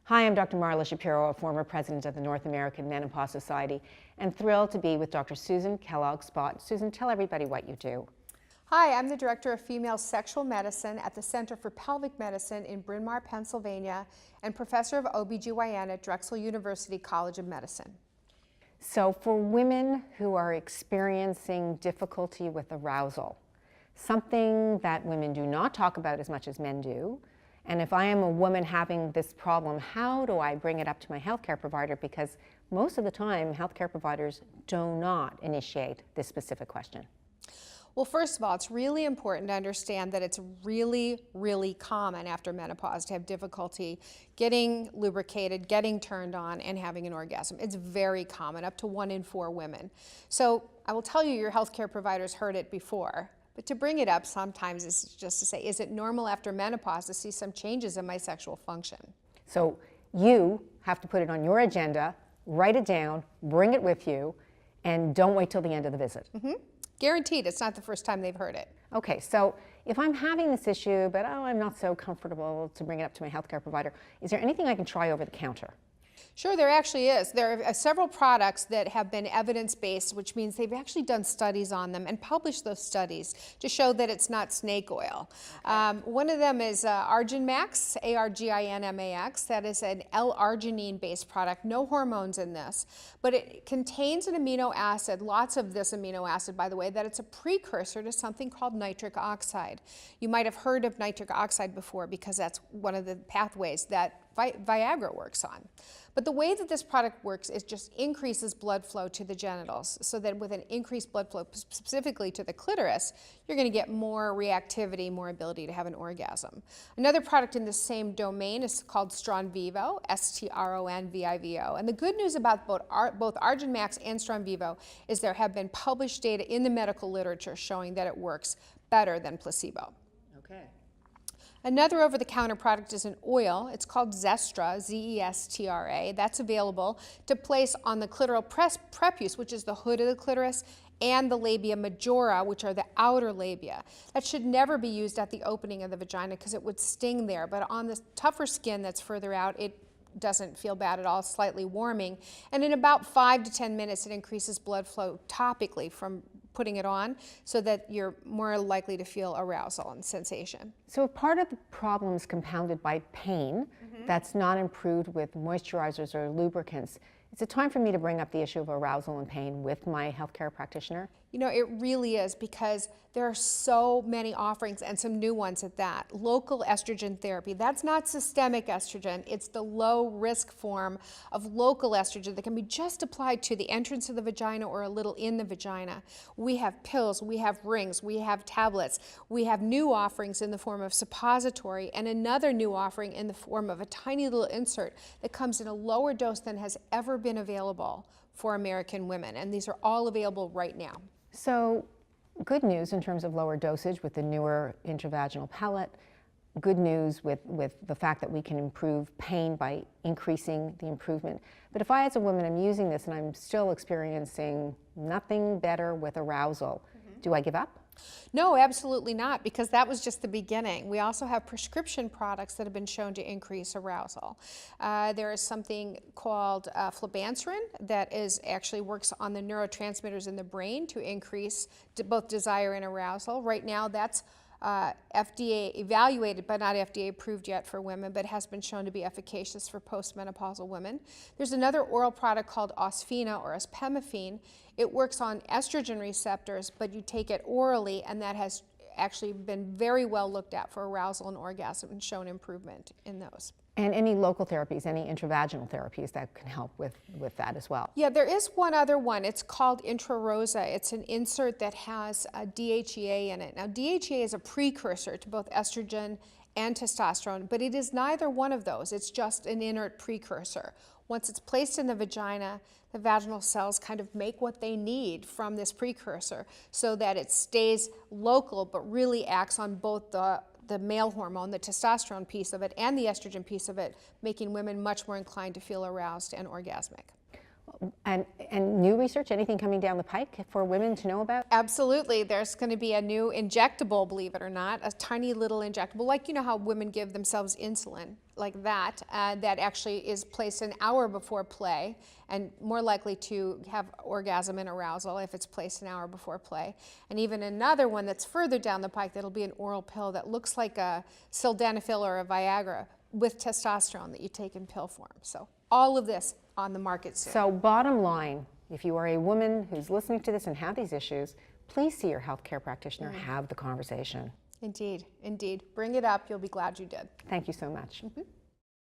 Hi, I'm Dr. Marla Shapiro, a former president of the North American Menopause Society, and thrilled to be with Dr. Susan Kellogg-Spott. Susan, tell everybody what you do. Hi, I'm the Director of Female Sexual Medicine at the Center for Pelvic Medicine in Bryn Mawr, Pennsylvania, and Professor of OBGYN at Drexel University College of Medicine. So for women who are experiencing difficulty with arousal, something that women do not talk about as much as men do, and if I am a woman having this problem, how do I bring it up to my healthcare provider? Because most of the time, healthcare providers do not initiate this specific question. Well, first of all, it's really important to understand that it's really, really common after menopause to have difficulty getting lubricated, getting turned on, and having an orgasm. It's very common, up to 1 in 4 women. So I will tell you, your healthcare providers heard it before. But to bring it up sometimes is just to say, is it normal after menopause to see some changes in my sexual function? So you have to put it on your agenda, write it down, bring it with you, and don't wait till the end of the visit. Guaranteed, it's not the first time they've heard it. Okay, so if I'm having this issue, but I'm not so comfortable to bring it up to my healthcare provider, is there anything I can try over the counter? Sure, there actually is. There are several products that have been evidence-based, which means they've actually done studies on them and published those studies to show that it's not snake oil. Okay. One of them is Arginmax, A-R-G-I-N-M-A-X. That is an L-arginine-based product, no hormones in this, but it contains an amino acid, lots of this amino acid, by the way, that it's a precursor to something called nitric oxide. You might have heard of nitric oxide before because that's one of the pathways that Viagra works on. But the way that this product works is just increases blood flow to the genitals, so that with an increased blood flow specifically to the clitoris, you're going to get more reactivity, more ability to have an orgasm. Another product in the same domain is called Stronvivo, S-T-R-O-N-V-I-V-O. And the good news about both Arginmax and Stronvivo is there have been published data in the medical literature showing that it works better than placebo. Okay. Another over-the-counter product is an oil. It's called Zestra, Z-E-S-T-R-A. That's available to place on the clitoral prepuce, which is the hood of the clitoris, and the labia majora, which are the outer labia. That should never be used at the opening of the vagina because it would sting there, but on the tougher skin that's further out, it doesn't feel bad at all, slightly warming. And in about 5 to 10 minutes, it increases blood flow topically from putting it on so that you're more likely to feel arousal and sensation. So if part of the problem is compounded by pain that's not improved with moisturizers or lubricants, is it time for me to bring up the issue of arousal and pain with my healthcare practitioner? You know, it really is, because there are so many offerings, and some new ones at that. Local estrogen therapy, that's not systemic estrogen, it's the low-risk form of local estrogen that can be just applied to the entrance of the vagina or a little in the vagina. We have pills, we have rings, we have tablets, we have new offerings in the form of suppository, and another new offering in the form of a tiny little insert that comes in a lower dose than has ever been available for American women, and these are all available right now. So good news in terms of lower dosage with the newer intravaginal pellet, good news with the fact that we can improve pain by increasing the improvement. But if I, as a woman, am using this and I'm still experiencing nothing better with arousal, do I give up? No, absolutely not, because that was just the beginning. We also have prescription products that have been shown to increase arousal. There is something called Flibanserin that actually works on the neurotransmitters in the brain to increase both desire and arousal. Right now, that's FDA evaluated, but not FDA approved yet for women, but has been shown to be efficacious for postmenopausal women. There's another oral product called Osphena or Ospemifene. It works on estrogen receptors, but you take it orally, and that has actually been very well looked at for arousal and orgasm and shown improvement in those. And any local therapies, any intravaginal therapies that can help with that as well? Yeah, there is one other one. It's called Intrarosa. It's an insert that has a DHEA in it. Now, DHEA is a precursor to both estrogen and testosterone, but it is neither one of those. It's just an inert precursor. Once it's placed in the vagina, the vaginal cells kind of make what they need from this precursor so that it stays local but really acts on both the male hormone, the testosterone piece of it, and the estrogen piece of it, making women much more inclined to feel aroused and orgasmic. And new research, anything coming down the pike for women to know about? Absolutely. There's going to be a new injectable, believe it or not, a tiny little injectable, like you know how women give themselves insulin, like that, that actually is placed an hour before play and more likely to have orgasm and arousal if it's placed an hour before play. And even another one that's further down the pike that'll be an oral pill that looks like a sildenafil or a Viagra with testosterone that you take in pill form. So all of this on the market soon. So bottom line, if you are a woman who's listening to this and have these issues, please see your healthcare practitioner, have the conversation. Indeed, indeed. Bring it up. You'll be glad you did. Thank you so much. Mm-hmm.